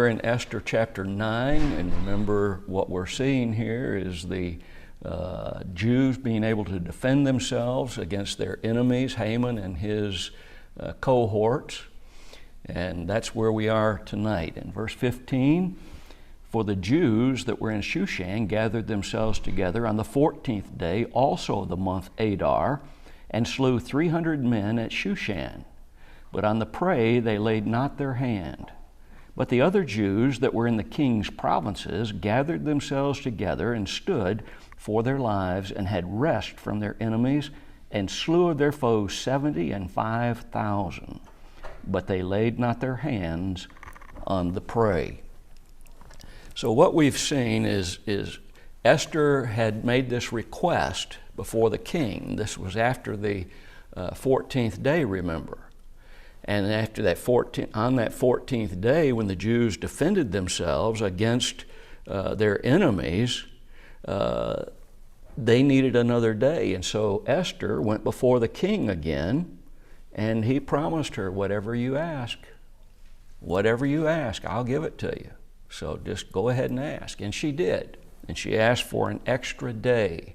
in Esther chapter 9, and remember what we're seeing here is the Jews being able to defend themselves against their enemies, Haman and his cohorts. And that's where we are tonight. In verse 15, for the Jews that were in Shushan gathered themselves together on the 14th day, also of the month Adar, and slew 300 men at Shushan. But on the prey they laid not their hand. But the other Jews that were in the king's provinces gathered themselves together and stood for their lives, and had rest from their enemies, and slew of their foes 75,000. But they laid not their hands on the prey. So what we've seen is Esther had made this request before the king. This was after the 14th day, remember. And after that on that 14th day, when the Jews defended themselves against their enemies, they needed another day. And so Esther went before the king again, and he promised her, whatever you ask, I'll give it to you. So just go ahead and ask. And she did. And she asked for an extra day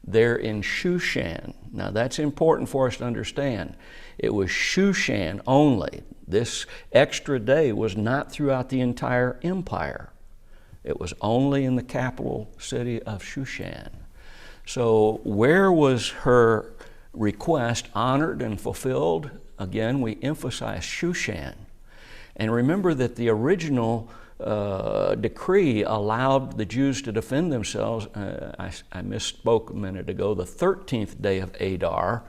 there in Shushan. Now that's important for us to understand. It was Shushan only. This extra day was not throughout the entire empire. It was only in the capital city of Shushan. So where was her request honored and fulfilled? Again, we emphasize Shushan. And remember that the original decree allowed the Jews to defend themselves. I misspoke a minute ago, the 13th day of Adar,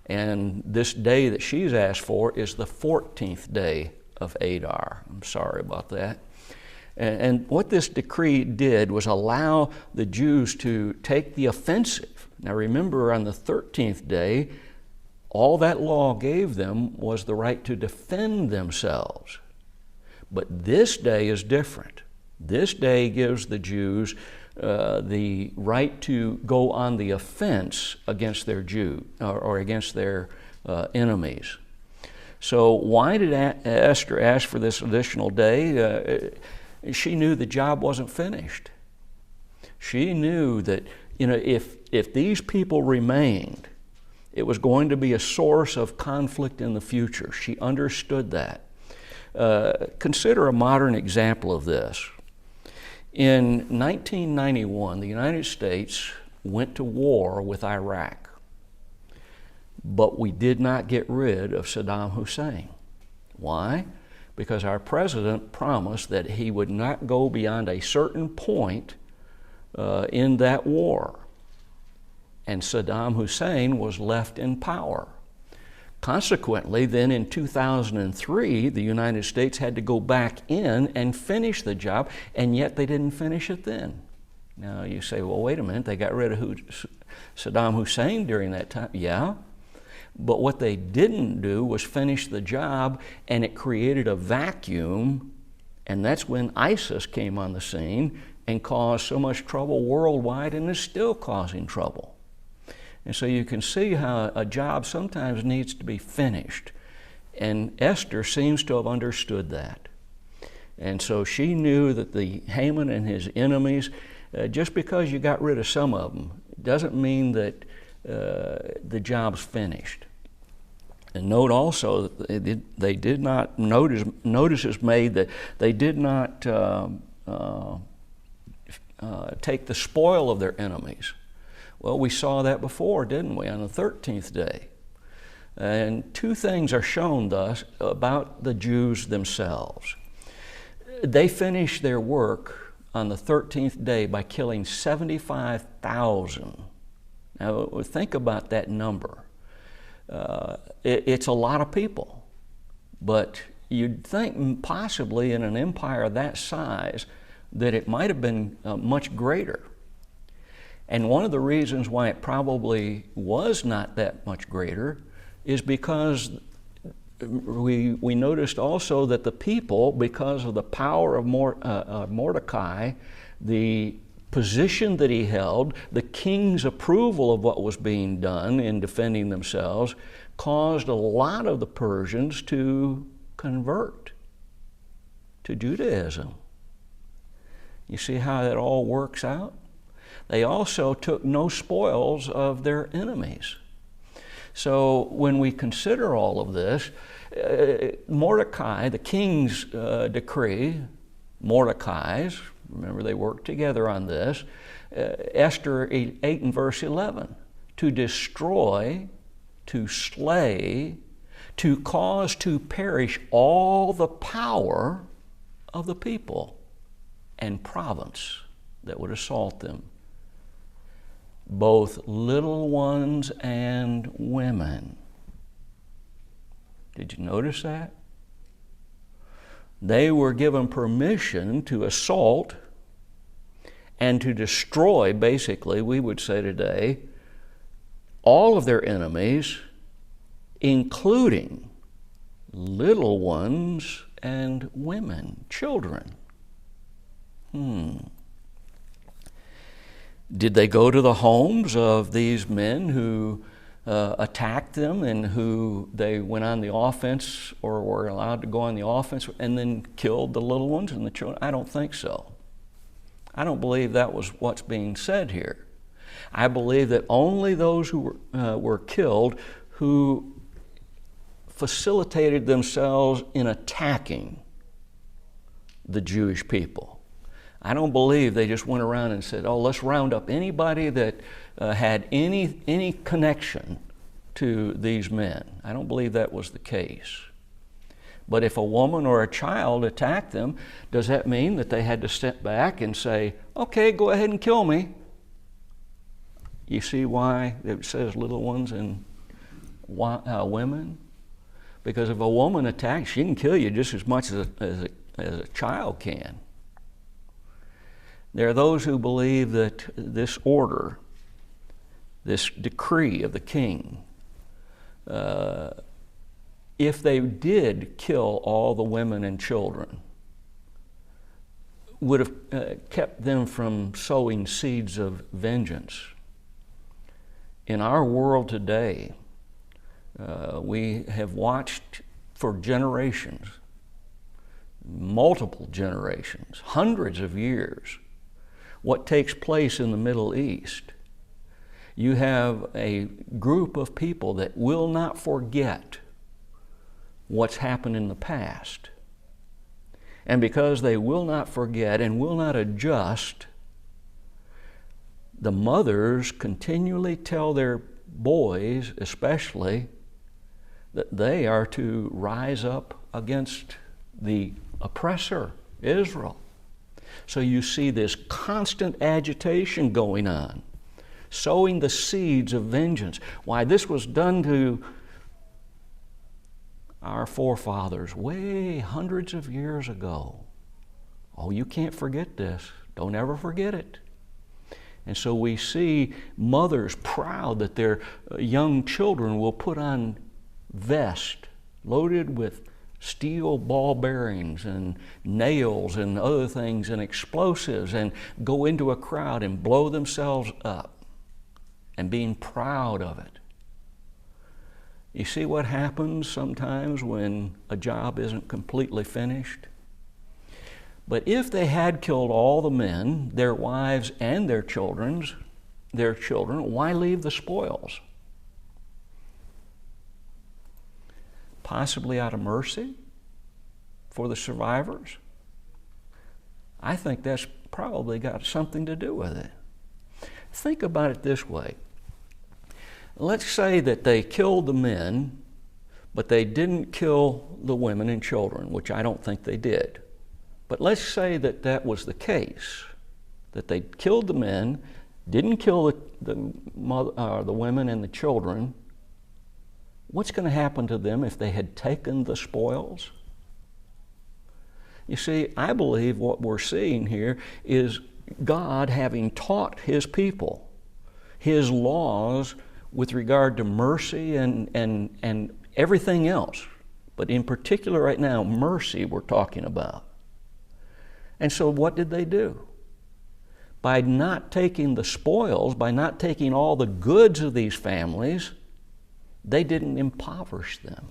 and this day that she's asked for is the 14th day of Adar. I'm sorry about that. And what this decree did was allow the Jews to take the offensive. Now remember, on the 13th day, all that law gave them was the right to defend themselves. But this day is different. This day gives the Jews the right to go on the offense against their or against their enemies. So why did Esther ask for this additional day? She knew the job wasn't finished. She knew that, if these people remained, it was going to be a source of conflict in the future. She understood that. Consider a modern example of this. In 1991, the United States went to war with Iraq, but we did not get rid of Saddam Hussein. Why? Because our president promised that he would not go beyond a certain point in that war. And Saddam Hussein was left in power. Consequently, then in 2003, the United States had to go back in and finish the job, and yet they didn't finish it then. Now you say, well, wait a minute, they got rid of Saddam Hussein during that time. Yeah, but what they didn't do was finish the job, and it created a vacuum, and that's when ISIS came on the scene and caused so much trouble worldwide, and is still causing trouble. And so you can see how a job sometimes needs to be finished. And Esther seems to have understood that. And so she knew that the Haman and his enemies, just because you got rid of some of them, doesn't mean that the job's finished. And note also that they did not, notice is made that they did not take the spoil of their enemies. Well, we saw that before, didn't we, on the 13th day? And two things are shown thus about the Jews themselves. They finished their work on the 13th day by killing 75,000. Now, think about that number. It's a lot of people, but you'd think possibly in an empire that size that it might have been much greater. And one of the reasons why it probably was not that much greater is because we noticed also that the people, because of the power of Mordecai, the position that he held, the king's approval of what was being done in defending themselves, caused a lot of the Persians to convert. to Judaism. You see how that all works out? They also took no spoils of their enemies. So when we consider all of this, Mordecai, the king's decree, Mordecai's, remember they worked together on this, Esther 8 and verse 11, to destroy, to slay, to cause to perish all the power of the people and province that would assault them, both little ones and women. Did you notice that? They were given permission to assault and to destroy, basically, we would say today, all of their enemies, including little ones and women, children. Did they go to the homes of these men who attacked them and who they went on the offense or were allowed to go on the offense and then killed the little ones and the children? I don't think so. I don't believe that was what's being said here. I believe that only those who were killed who facilitated themselves in attacking the Jewish people. I don't believe they just went around and said, oh, let's round up anybody that had any connection to these men. I don't believe that was the case. But if a woman or a child attacked them, does that mean that they had to step back and say, okay, go ahead and kill me? You see why it says little ones and women? Because if a woman attacks, she can kill you just as much as a child can. There are those who believe that this order, this decree of the king, if they did kill all the women and children, would have kept them from sowing seeds of vengeance. In our world today, we have watched for generations, multiple generations, hundreds of years, what takes place in the Middle East. You have a group of people that will not forget what's happened in the past. And because they will not forget and will not adjust, the mothers continually tell their boys, especially, that they are to rise up against the oppressor, Israel. So you see this constant agitation going on, sowing the seeds of vengeance. Why, this was done to our forefathers way hundreds of years ago. Oh, you can't forget this. Don't ever forget it. And so we see mothers proud that their young children will put on vests loaded with steel ball bearings and nails and other things and explosives and go into a crowd and blow themselves up and being proud of it. You see what happens sometimes when a job isn't completely finished? But if they had killed all the men, their wives and their children, why leave the spoils? Possibly out of mercy for the survivors? I think that's probably got something to do with it. Think about it this way. Let's say that they killed the men, but they didn't kill the women and children, which I don't think they did. But let's say that that was the case, that they killed the men, didn't kill the women and the children. What's going to happen to them if they had taken the spoils? You see, I believe what we're seeing here is God having taught His people His laws with regard to mercy and everything else. But in particular right now, mercy we're talking about. And so what did they do? By not taking the spoils, by not taking all the goods of these families, they didn't impoverish them.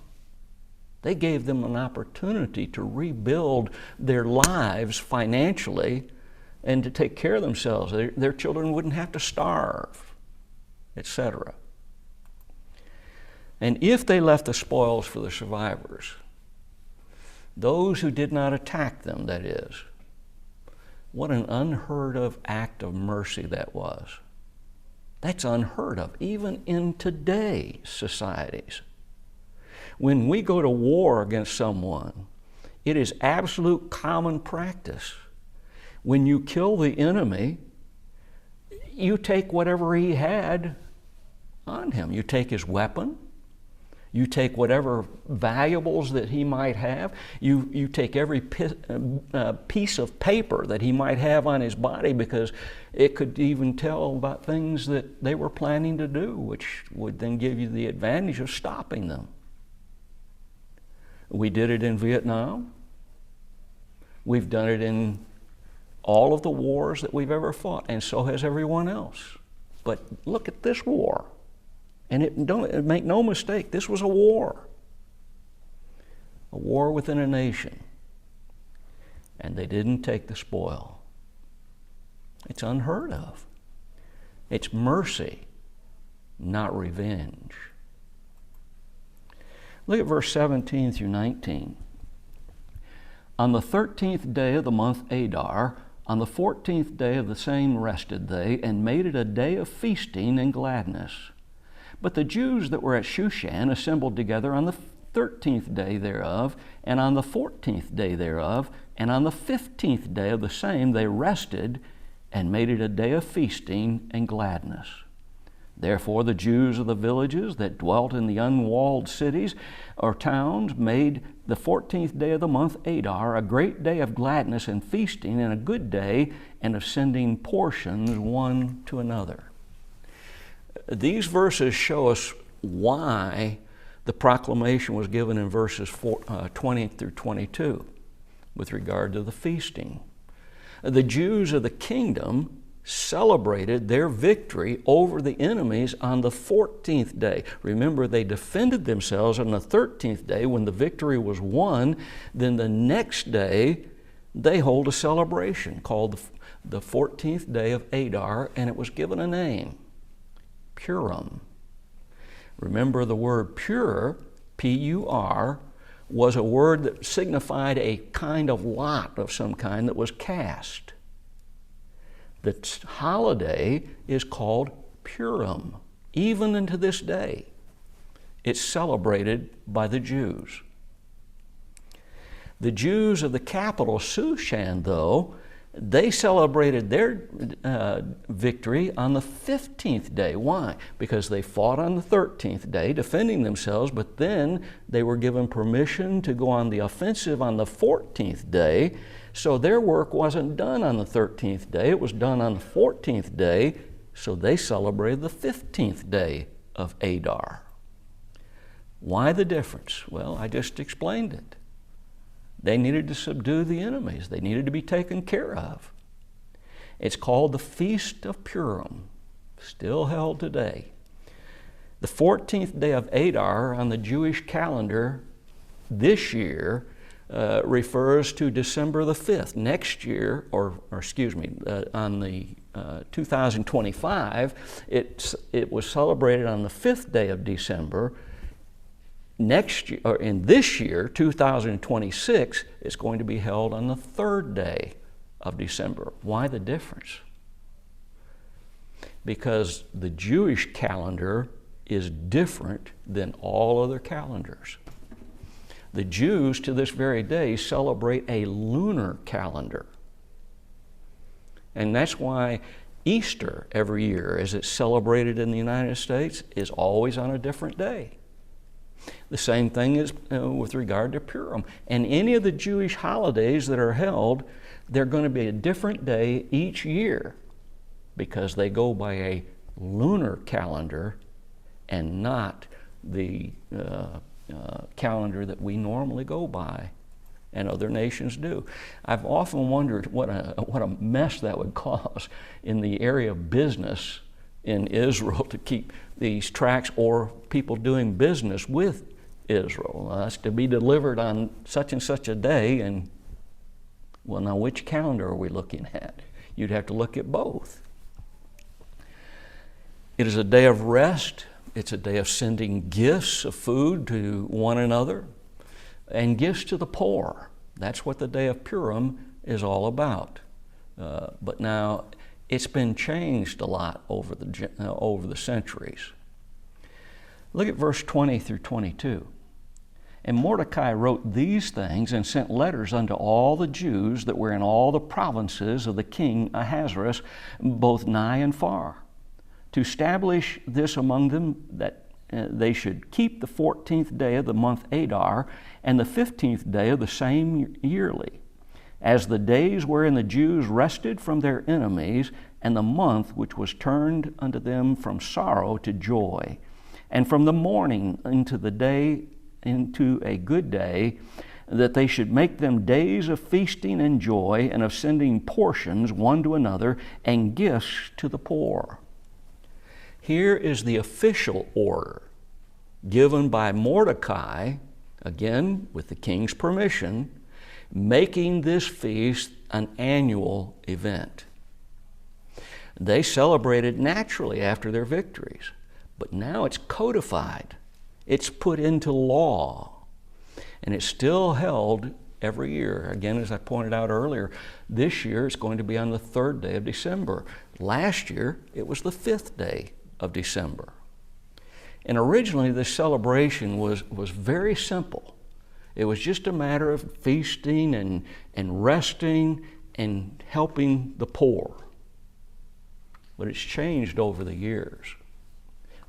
They gave them an opportunity to rebuild their lives financially and to take care of themselves. Their children wouldn't have to starve, etc. And if they left the spoils for the survivors, those who did not attack them, that is, what an unheard of act of mercy that was. That's unheard of, even in today's societies. When we go to war against someone, it is absolute common practice. When you kill the enemy, you take whatever he had on him. You take his weapon. You take whatever valuables that he might have. You take every piece of paper that he might have on his body, because it could even tell about things that they were planning to do, which would then give you the advantage of stopping them. We did it in Vietnam. We've done it in all of the wars that we've ever fought, and so has everyone else. But look at this war. And make no mistake, this was a war within a nation. And they didn't take the spoil. It's unheard of. It's mercy, not revenge. Look at verse 17 through 19. On the 13th day of the month Adar, on the 14th day of the same rested they, and made it a day of feasting and gladness. But the Jews that were at Shushan assembled together on the 13th day thereof, and on the 14th day thereof, and on the 15th day of the same they rested, and made it a day of feasting and gladness. Therefore the Jews of the villages that dwelt in the unwalled cities or towns made the 14th day of the month Adar a great day of gladness and feasting, and a good day, and of sending portions one to another. These verses show us why the proclamation was given in verses 20 through 22 with regard to the feasting. The Jews of the kingdom celebrated their victory over the enemies on the 14th day. Remember, they defended themselves on the 13th day when the victory was won. Then the next day, they hold a celebration called the 14th day of Adar, and it was given a name, Purim. Remember, the word pure, P-U-R, was a word that signified a kind of lot of some kind that was cast. The holiday is called Purim. Even unto this day, it's celebrated by the Jews. The Jews of the capital, Shushan, though, they celebrated their victory on the 15th day. Why? Because they fought on the 13th day, defending themselves, but then they were given permission to go on the offensive on the 14th day. So their work wasn't done on the 13th day, it was done on the 14th day, so they celebrated the 15th day of Adar. Why the difference? Well, I just explained it. They needed to subdue the enemies. They needed to be taken care of. It's called the Feast of Purim, still held today. The 14th day of Adar on the Jewish calendar this year refers to December the 5th. Next year, on the 2025, it was celebrated on the 5th day of December. Next year, or in this year, 2026, it's going to be held on the 3rd day of December. Why the difference? Because the Jewish calendar is different than all other calendars. The Jews to this very day celebrate a lunar calendar. And that's why Easter every year, as it's celebrated in the United States, is always on a different day. The same thing is with regard to Purim. And any of the Jewish holidays that are held, they're going to be a different day each year because they go by a lunar calendar and not the calendar that we normally go by and other nations do. I've often wondered what a mess that would cause in the area of business in Israel to keep these tracts, or people doing business with Israel. That's to be delivered on such and such a day. And, well, now which calendar are we looking at? You'd have to look at both. It is a day of rest. It's a day of sending gifts of food to one another and gifts to the poor. That's what the day of Purim is all about. But now it's been changed a lot over the centuries. Look at verse 20 through 22. And Mordecai wrote these things and sent letters unto all the Jews that were in all the provinces of the king Ahasuerus, both nigh and far, to establish this among them, that they should keep the 14th day of the month Adar and the 15th day of the same yearly, as the days wherein the Jews rested from their enemies, and the month which was turned unto them from sorrow to joy, and from the mourning into the day into a good day, that they should make them days of feasting and joy, and of sending portions one to another, and gifts to the poor. Here is the official order given by Mordecai, again with the king's permission, making this feast an annual event. They celebrated naturally after their victories, but now it's codified. It's put into law, and it's still held every year. Again, as I pointed out earlier, this year it's going to be on the 3rd day of December. Last year, it was the 5th day of December. And originally, this celebration was very simple. It was just a matter of feasting and resting and helping the poor. But it's changed over the years.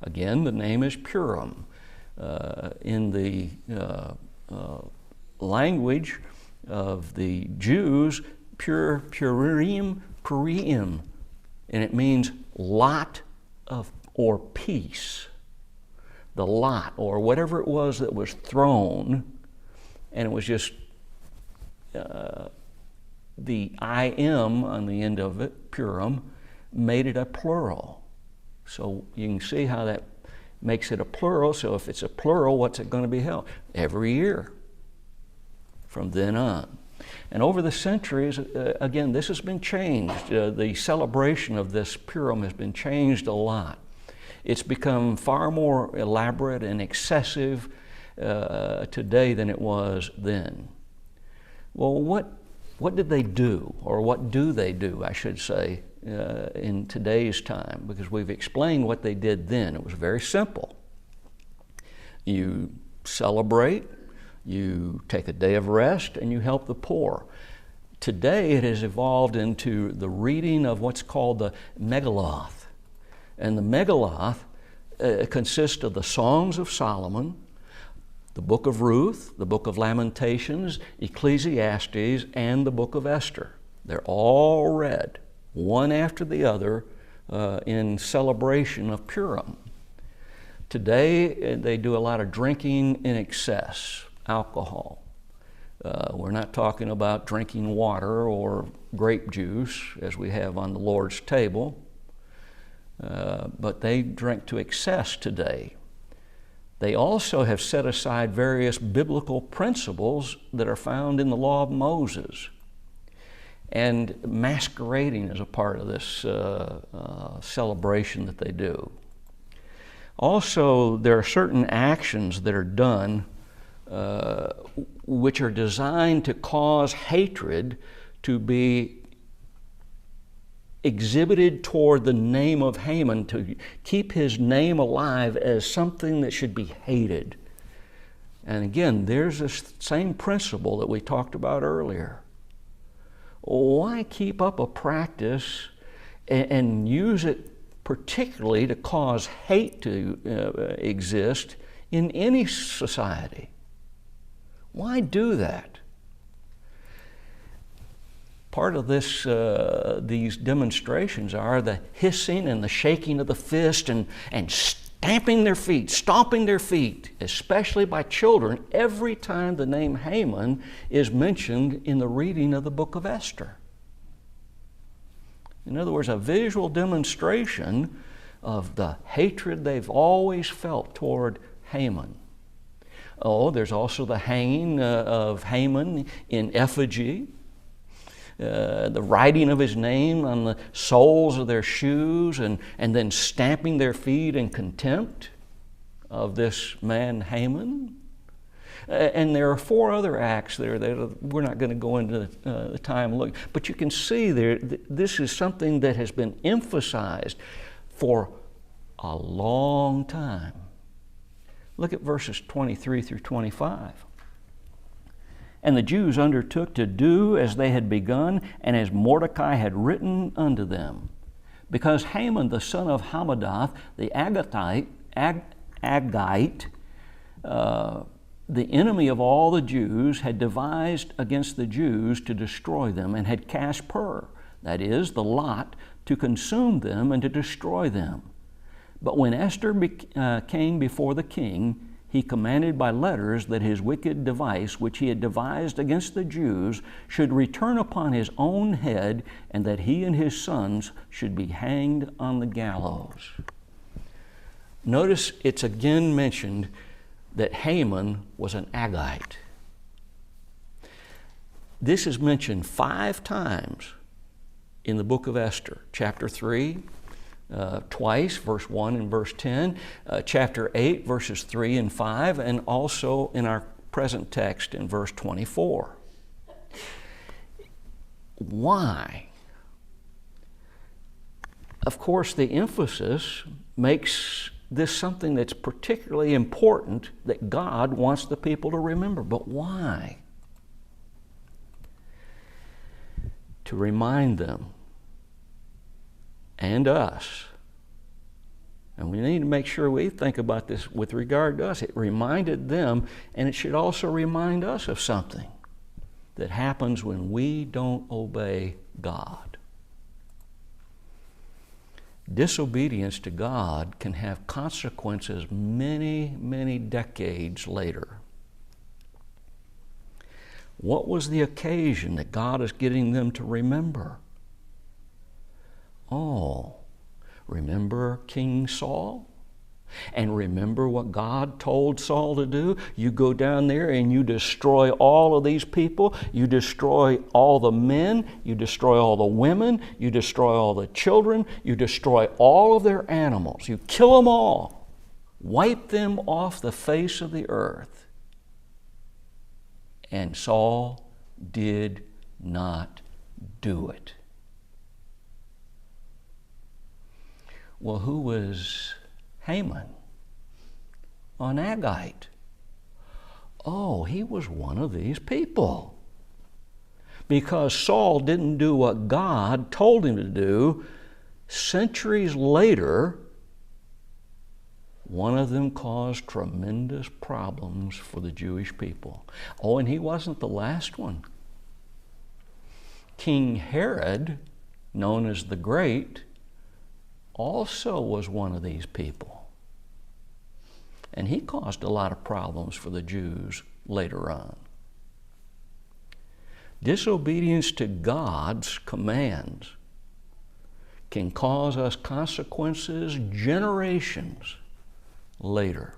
Again, the name is Purim. In the language of the Jews, Purim, and it means lot of or peace. The lot, or whatever it was that was thrown, and it was just the I-M on the end of it, Purim, made it a plural. So you can see how that makes it a plural. So if it's a plural, what's it going to be held? Every year from then on. And over the centuries, again, this has been changed. The celebration of this Purim has been changed a lot. It's become far more elaborate and excessive today than it was then. Well, what did they do, or what do they do, I should say, in today's time? Because we've explained what they did then. It was very simple. You celebrate, you take a day of rest, and you help the poor. Today it has evolved into the reading of what's called the Megilloth. And the Megilloth consists of the Songs of Solomon, the book of Ruth, the book of Lamentations, Ecclesiastes, and the book of Esther. They're all read, one after the other, in celebration of Purim. Today, they do a lot of drinking in excess, alcohol. We're not talking about drinking water or grape juice, as we have on the Lord's table, but they drink to excess today. They also have set aside various biblical principles that are found in the law of Moses. And masquerading is a part of this celebration that they do. Also, there are certain actions that are done which are designed to cause hatred to be exhibited toward the name of Haman, to keep his name alive as something that should be hated. And again, there's this same principle that we talked about earlier. Why keep up a practice and use it particularly to cause hate to exist in any society? Why do that? Part of this, these demonstrations are the hissing and the shaking of the fist and stamping their feet, stomping their feet, especially by children, every time the name Haman is mentioned in the reading of the book of Esther. In other words, a visual demonstration of the hatred they've always felt toward Haman. Oh, there's also the hanging of Haman in effigy, the writing of his name on the soles of their shoes, and then stamping their feet in contempt of this man Haman. And there are 4 other acts there that we're not going to go into the time look. But you can see there, this is something that has been emphasized for a long time. Look at verses 23 through 25. And the Jews undertook to do as they had begun, and as Mordecai had written unto them. Because Haman the son of Hammedatha, the Agagite, the enemy of all the Jews, had devised against the Jews to destroy them, and had cast pur, that is, the lot, to consume them and to destroy them. But when Esther came before the king, he commanded by letters that his wicked device, which he had devised against the Jews, should return upon his own head, and that he and his sons should be hanged on the gallows. Notice it's again mentioned that Haman was an Agagite. This is mentioned 5 times in the book of Esther. Chapter 3, twice, verse 1 and verse 10, chapter 8, verses 3 and 5, and also in our present text in verse 24. Why? Of course, the emphasis makes this something that's particularly important that God wants the people to remember. But why? To remind them and us. And we need to make sure we think about this with regard to us. It reminded them, and it should also remind us of something that happens when we don't obey God. Disobedience to God can have consequences many, many decades later. What was the occasion that God is getting them to remember? Oh, remember King Saul? And remember what God told Saul to do? You go down there and you destroy all of these people. You destroy all the men. You destroy all the women. You destroy all the children. You destroy all of their animals. You kill them all. Wipe them off the face of the earth. And Saul did not do it. Well, who was Haman? An Agagite. Oh, he was one of these people. Because Saul didn't do what God told him to do, centuries later, one of them caused tremendous problems for the Jewish people. Oh, and he wasn't the last one. King Herod, known as the Great, also was one of these people. And he caused a lot of problems for the Jews later on. Disobedience to God's commands can cause us consequences generations later.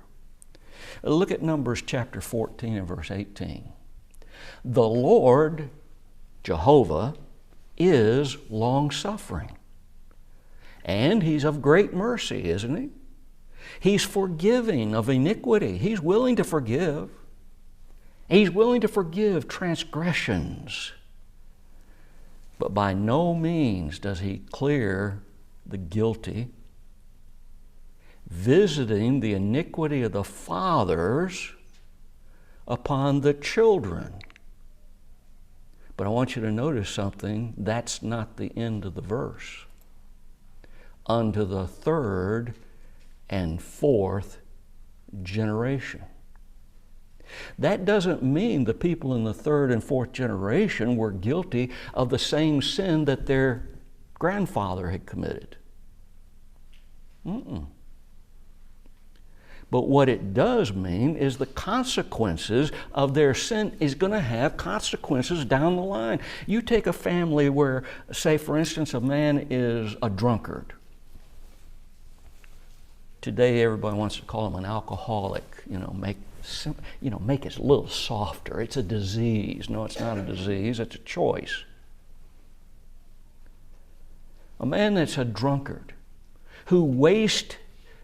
Look at Numbers chapter 14 and verse 18. The Lord, Jehovah, is long-suffering. And He's of great mercy, isn't He? He's forgiving of iniquity. He's willing to forgive. He's willing to forgive transgressions. But by no means does He clear the guilty, visiting the iniquity of the fathers upon the children. But I want you to notice something. That's not the end of the verse. Unto the 3rd and 4th generation. That doesn't mean the people in the 3rd and 4th generation were guilty of the same sin that their grandfather had committed. But what it does mean is the consequences of their sin is going to have consequences down the line. You take a family where, say for instance, a man is a drunkard. Today, everybody wants to call him an alcoholic, make make it a little softer. It's a disease. No, it's not a disease. It's a choice. A man that's a drunkard, who wastes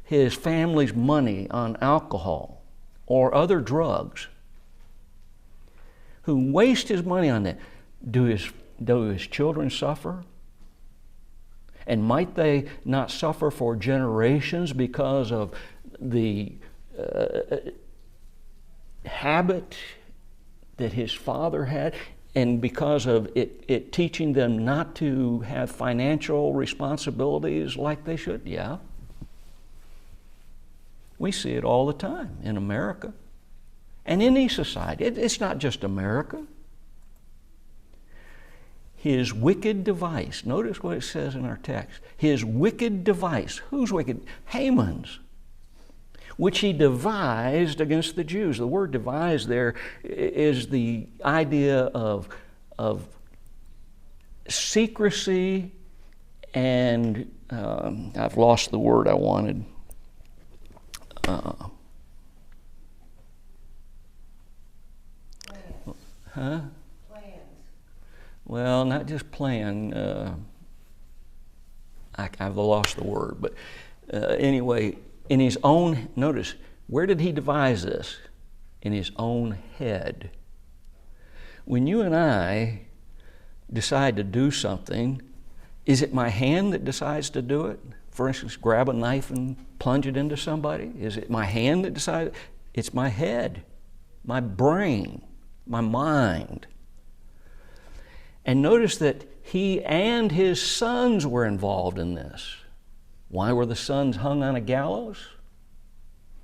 his family's money on alcohol or other drugs, who wastes his money on that, do his children suffer? And might they not suffer for generations because of the habit that his father had, and because of it teaching them not to have financial responsibilities like they should? Yeah. We see it all the time in America and in any society. It's not just America. His wicked device. Notice what it says in our text. His wicked device. Whose wicked? Haman's. Which he devised against the Jews. The word devised there is the idea of secrecy and I've lost the word I wanted. Plans. Well, not just plan. I've lost the word, but anyway, in his own, notice, where did he devise this? In his own head. When you and I decide to do something, is it my hand that decides to do it? For instance, grab a knife and plunge it into somebody? Is it my hand that decides? It's my head, my brain, my mind. And notice that he and his sons were involved in this. Why were the sons hung on a gallows?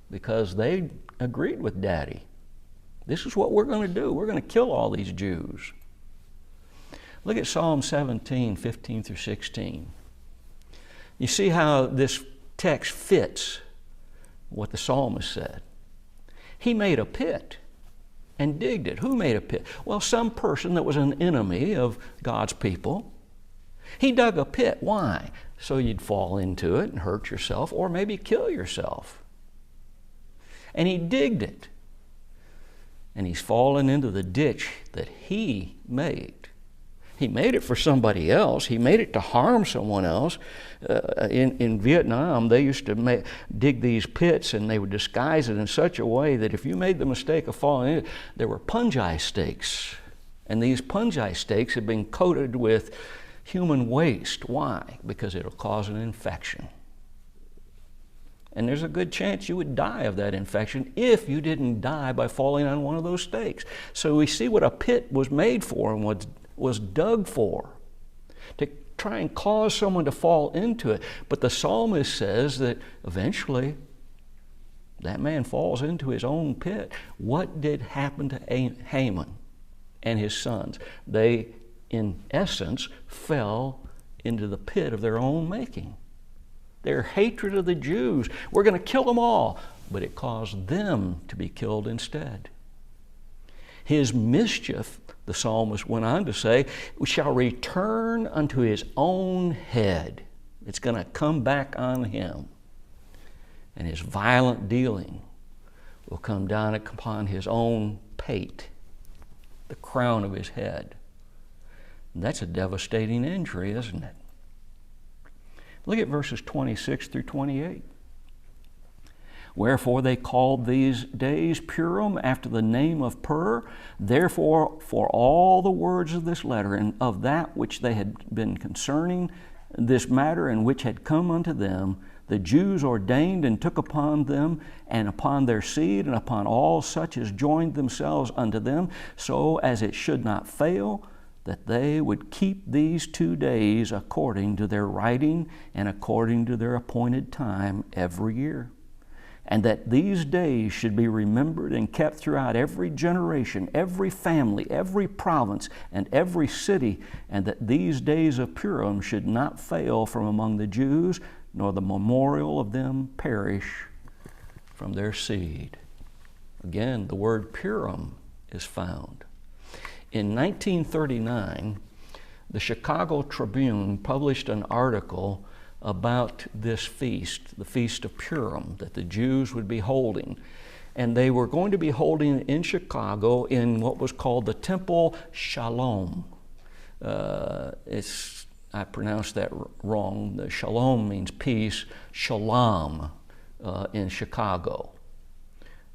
Because they agreed with Daddy. This is what we're going to do. We're going to kill all these Jews. Look at Psalm 17, 15 through 16. You see how this text fits what the psalmist said. He made a pit and digged it. Who made a pit? Well, some person that was an enemy of God's people. He dug a pit. Why? So you'd fall into it and hurt yourself, or maybe kill yourself. And he digged it. And he's fallen into the ditch that he made. He made it for somebody else. He made it to harm someone else. In Vietnam, they used to dig these pits, and they would disguise it in such a way that if you made the mistake of falling in it, there were punji stakes. And these punji stakes had been coated with human waste. Why? Because it'll cause an infection. And there's a good chance you would die of that infection if you didn't die by falling on one of those stakes. So we see what a pit was made for and was dug for, to try and cause someone to fall into it. But the psalmist says that eventually that man falls into his own pit. What did happen to Haman and his sons? They, in essence, fell into the pit of their own making. Their hatred of the Jews, we're going to kill them all, but it caused them to be killed instead. His mischief, the psalmist went on to say, shall return unto his own head. It's going to come back on him. And his violent dealing will come down upon his own pate, the crown of his head. And that's a devastating injury, isn't it? Look at verses 26 through 28. Wherefore they called these days Purim, after the name of Pur. Therefore, for all the words of this letter, and of that which they had been concerning this matter, and which had come unto them, the Jews ordained and took upon them, and upon their seed, and upon all such as joined themselves unto them, so as it should not fail, that they would keep these 2 days according to their writing and according to their appointed time every year. And that these days should be remembered and kept throughout every generation, every family, every province, and every city, and that these days of Purim should not fail from among the Jews, nor the memorial of them perish from their seed. Again, the word Purim is found. In 1939, the Chicago Tribune published an article about this feast, the Feast of Purim, that the Jews would be holding. and they were going to be holding it in Chicago in what was called the Temple Shalom. I pronounced that wrong. The shalom means peace. Shalom in Chicago.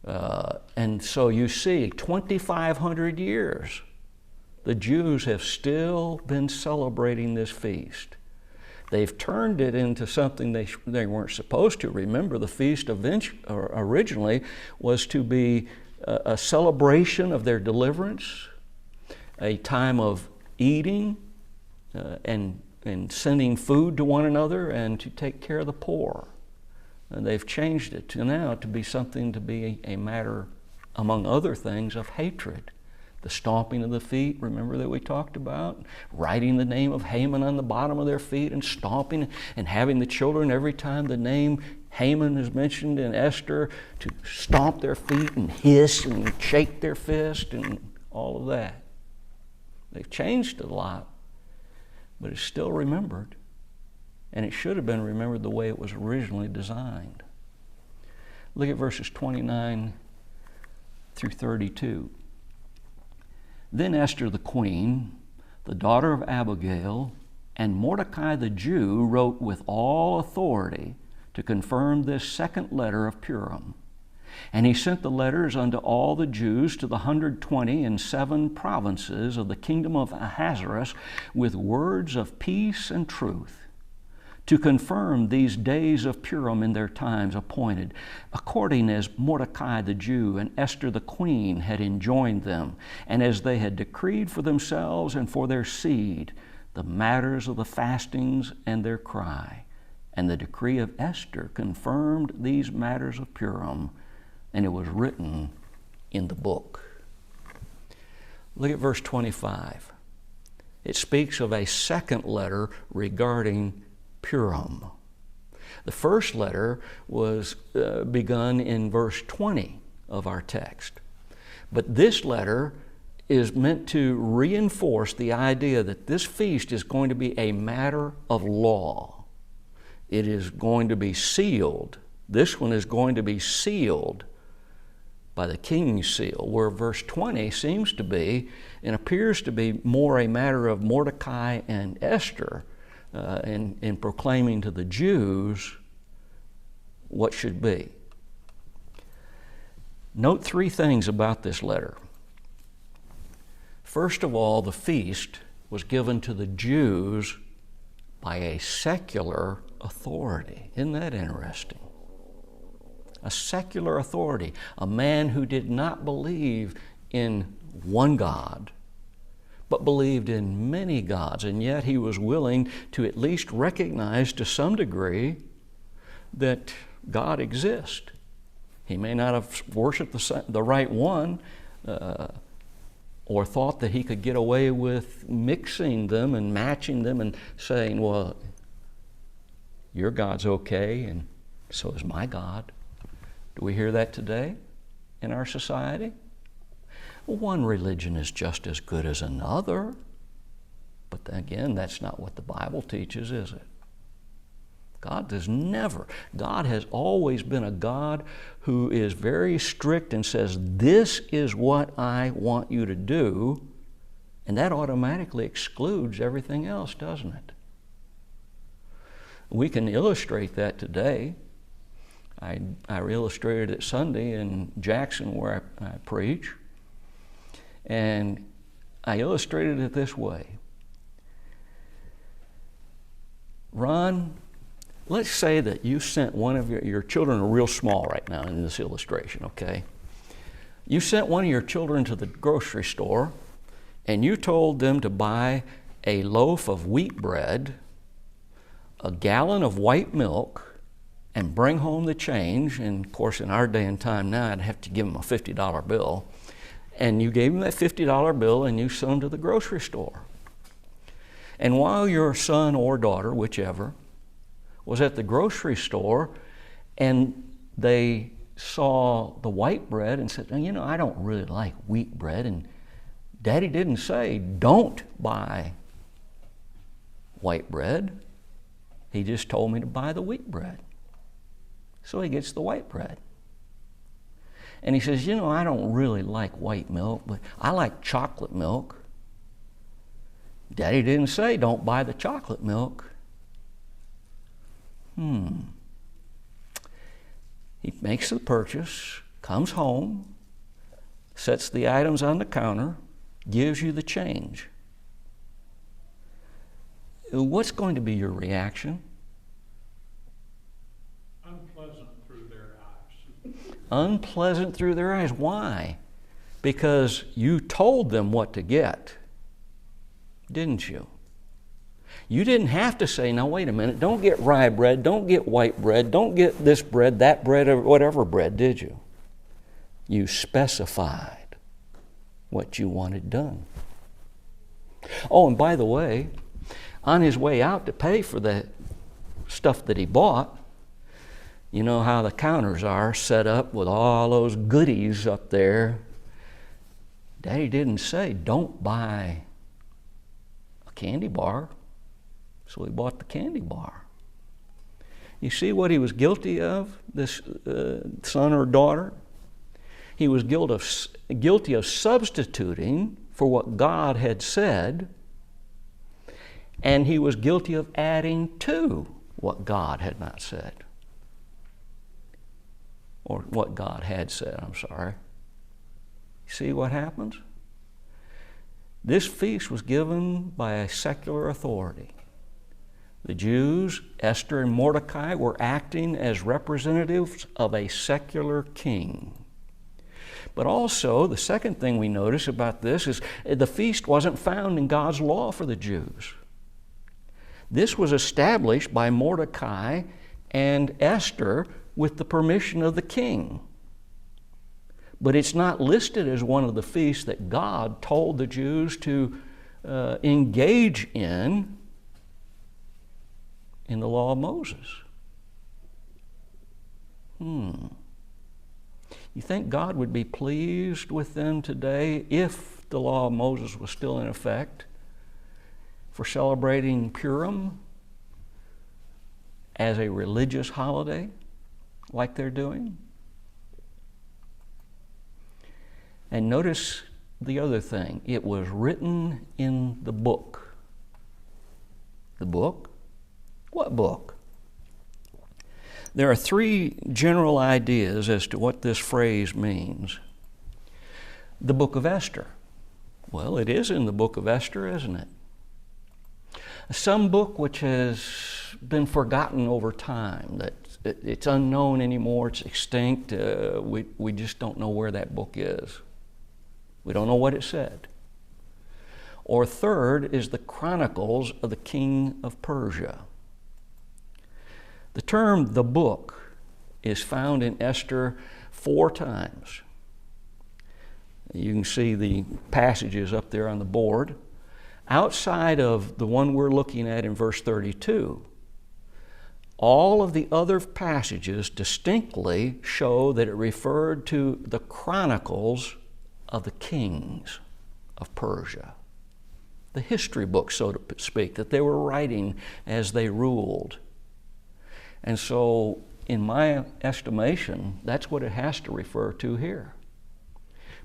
And so you see, 2,500 years, the Jews have still been celebrating this feast. They've turned it into something they weren't supposed to. Remember, the feast originally was to be a celebration of their deliverance, a time of eating and sending food to one another, and to take care of the poor. And they've changed it to now to be something to be a matter, among other things, of hatred. The stomping of the feet, remember that we talked about? Writing the name of Haman on the bottom of their feet and stomping, and having the children, every time the name Haman is mentioned in Esther, to stomp their feet and hiss and shake their fist and all of that. They've changed a lot, but it's still remembered. And it should have been remembered the way it was originally designed. Look at verses 29 through 32. Then Esther the queen, the daughter of Abigail, and Mordecai the Jew wrote with all authority to confirm this second letter of Purim. And he sent the letters unto all the Jews to the 127 provinces of the kingdom of Ahasuerus with words of peace and truth, to confirm these days of Purim in their times appointed, according as Mordecai the Jew and Esther the queen had enjoined them, and as they had decreed for themselves and for their seed the matters of the fastings and their cry. And the decree of Esther confirmed these matters of Purim, and it was written in the book. Look at verse 25. It speaks of a second letter regarding Purim. The first letter was begun in verse 20 of our text. But this letter is meant to reinforce the idea that this feast is going to be a matter of law. It is going to be sealed. This one is going to be sealed by the king's seal, where verse 20 seems to be and appears to be more a matter of Mordecai and Esther in proclaiming to the Jews what should be. Note three things about this letter. First of all, the feast was given to the Jews by a secular authority. Isn't that interesting? A secular authority, a man who did not believe in one God, but believed in many gods, and yet he was willing to at least recognize to some degree that God exists. He may not have worshiped the right one, or thought that he could get away with mixing them and matching them and saying, well, your God's okay, and so is my God. Do we hear that today in our society? One religion is just as good as another. But again, that's not what the Bible teaches, is it? God has always been a God who is very strict and says, this is what I want you to do, and that automatically excludes everything else, doesn't it? We can illustrate that today. I illustrated it Sunday in Jackson where I preach, and I illustrated it this way. Ron, let's say that you sent one of your children are real small right now in this illustration, okay? You sent one of your children to the grocery store and you told them to buy a loaf of wheat bread, a gallon of white milk, and bring home the change. And of course, in our day and time now, I'd have to give them a $50 bill. And you gave them that $50 bill and you sent them to the grocery store. And while your son or daughter, whichever, was at the grocery store and they saw the white bread and said, you know, I don't really like wheat bread, and Daddy didn't say, don't buy white bread. He just told me to buy the wheat bread. So he gets the white bread. And he says, you know, I don't really like white milk, but I like chocolate milk. Daddy didn't say don't buy the chocolate milk. He makes the purchase, comes home, sets the items on the counter, gives you the change. What's going to be your reaction? Unpleasant through their eyes. Unpleasant through their eyes. Why? Because you told them what to get, didn't you? You didn't have to say, now wait a minute, don't get rye bread, don't get white bread, don't get this bread, that bread, or whatever bread, did you? You specified what you wanted done. Oh, and by the way, on his way out to pay for the stuff that he bought, you know how the counters are set up with all those goodies up there. Daddy didn't say, don't buy a candy bar. So he bought the candy bar. You see what he was guilty of, this son or daughter? He was guilty of substituting for what God had said, and he was guilty of adding to what God had not said. Or what God had said, I'm sorry. See what happens? This feast was given by a secular authority. The Jews, Esther and Mordecai, were acting as representatives of a secular king. But also, the second thing we notice about this is the feast wasn't found in God's law for the Jews. This was established by Mordecai and Esther with the permission of the king. But it's not listed as one of the feasts that God told the Jews to engage in the law of Moses. You think God would be pleased with them today if the law of Moses was still in effect for celebrating Purim as a religious holiday like they're doing? And notice the other thing. It was written in the book. The book? What book? There are three general ideas as to what this phrase means. The book of Esther. Well, it is in the book of Esther, isn't it? Some book which has been forgotten over time, that it's unknown anymore, it's extinct. We just don't know where that book is. We don't know what it said. Or third is the Chronicles of the King of Persia. The term the book is found in Esther 4 times. You can see the passages up there on the board. Outside of the one we're looking at in verse 32, all of the other passages distinctly show that it referred to the chronicles of the kings of Persia. The history books, so to speak, that they were writing as they ruled. And so, in my estimation, that's what it has to refer to here.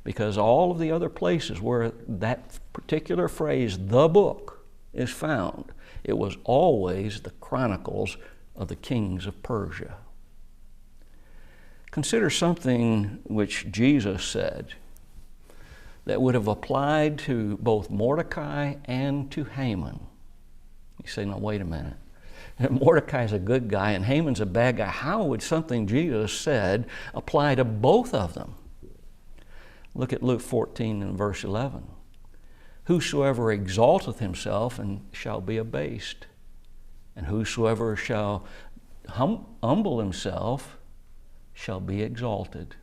Because all of the other places where that particular phrase, the book, is found, it was always the chronicles of the kings of Persia. Consider something which Jesus said that would have applied to both Mordecai and to Haman. You say, now wait a minute. Mordecai's a good guy and Haman's a bad guy. How would something Jesus said apply to both of them? Look at Luke 14 and verse 11. Whosoever exalteth himself and shall be abased, and whosoever shall humble himself shall be exalted.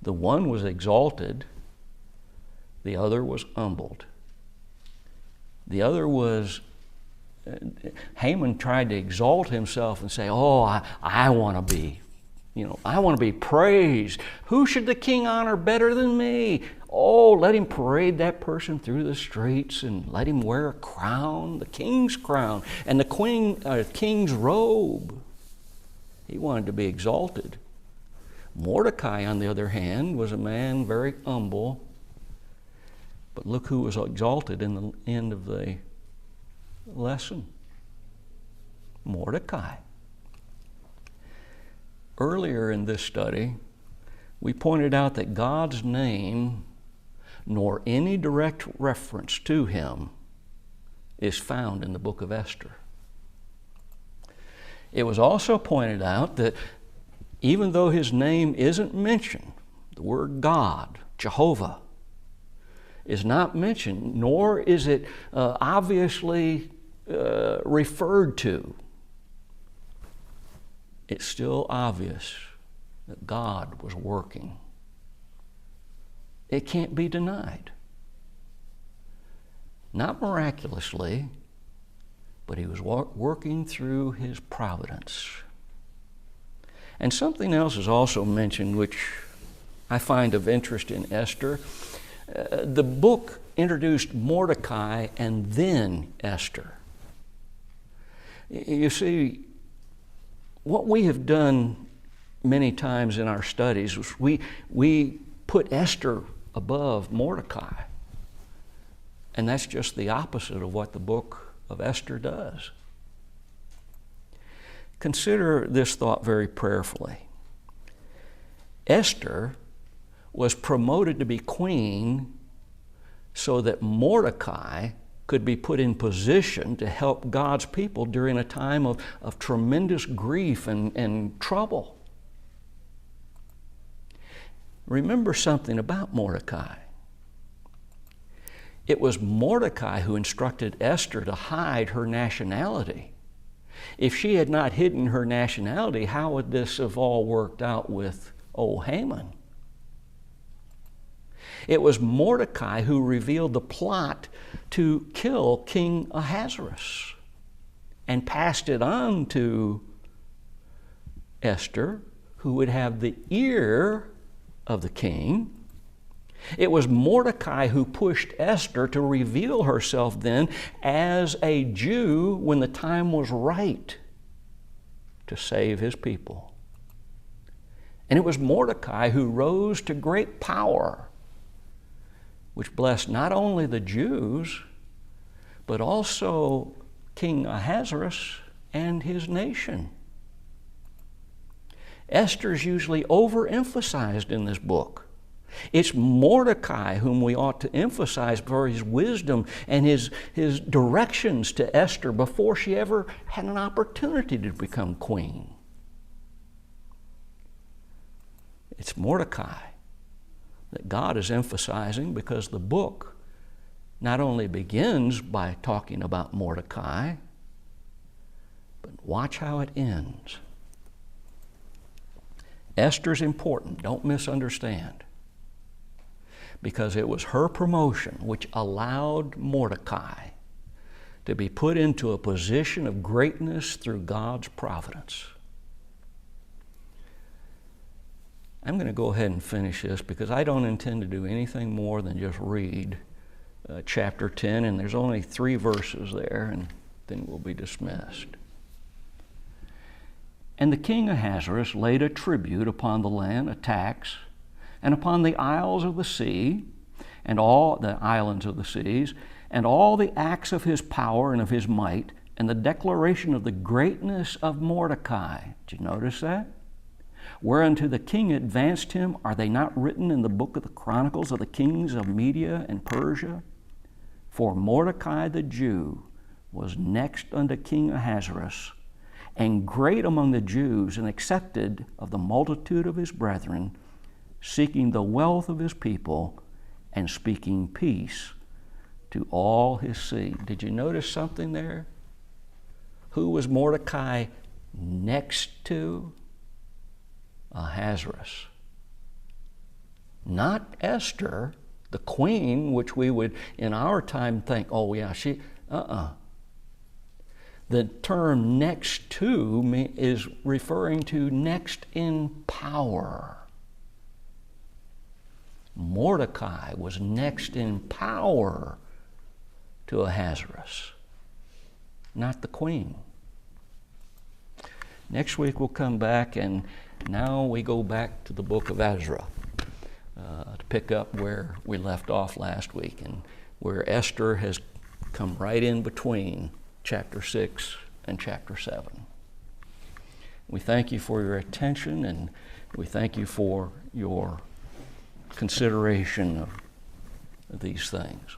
The one was exalted, the other was humbled. The other was, Haman tried to exalt himself and say, oh, I want to be, I want to be praised. Who should the king honor better than me? Oh, let him parade that person through the streets and let him wear a crown, the king's crown, and the king's robe. He wanted to be exalted. Mordecai, on the other hand, was a man very humble, but look who was exalted in the end of the lesson. Mordecai. Earlier in this study, we pointed out that God's name, nor any direct reference to him, is found in the book of Esther. It was also pointed out that even though his name isn't mentioned, the word God, Jehovah, is not mentioned, nor is it obviously referred to, it's still obvious that God was working. It can't be denied. Not miraculously, but he was working through his providence. And something else is also mentioned, which I find of interest in Esther. The book introduced Mordecai and then Esther. You see, what we have done many times in our studies is we put Esther above Mordecai. And that's just the opposite of what the book of Esther does. Consider this thought very prayerfully. Esther was promoted to be queen so that Mordecai could be put in position to help God's people during a time of tremendous grief and trouble. Remember something about Mordecai. It was Mordecai who instructed Esther to hide her nationality. If she had not hidden her nationality, how would this have all worked out with old Haman? It was Mordecai who revealed the plot to kill King Ahasuerus and passed it on to Esther, who would have the ear of the king. It was Mordecai who pushed Esther to reveal herself then as a Jew when the time was right to save his people. And it was Mordecai who rose to great power, which blessed not only the Jews, but also King Ahasuerus and his nation. Esther's usually overemphasized in this book. It's Mordecai whom we ought to emphasize for his wisdom and his directions to Esther before she ever had an opportunity to become queen. It's Mordecai that God is emphasizing because the book not only begins by talking about Mordecai, but watch how it ends. Esther's important, don't misunderstand, because it was her promotion which allowed Mordecai to be put into a position of greatness through God's providence. I'm going to go ahead and finish this because I don't intend to do anything more than just read chapter 10, and there's only 3 verses there, and then we'll be dismissed. And the king Ahasuerus laid a tribute upon the land, a tax, and upon the isles of the sea, and all the islands of the seas, and all the acts of his power and of his might, and the declaration of the greatness of Mordecai. Did you notice that? Whereunto the king advanced him, are they not written in the book of the Chronicles of the kings of Media and Persia? For Mordecai the Jew was next unto King Ahasuerus, and great among the Jews, and accepted of the multitude of his brethren, seeking the wealth of his people, and speaking peace to all his seed. Did you notice something there? Who was Mordecai next to? Ahasuerus. Not Esther, the queen, which we would in our time think, oh yeah, she, The term next to is referring to next in power. Mordecai was next in power to Ahasuerus, not the queen. Next week we'll come back, and now we go back to the book of Ezra to pick up where we left off last week, and where Esther has come right in between chapter 6 and chapter 7. We thank you for your attention, and we thank you for your consideration of these things.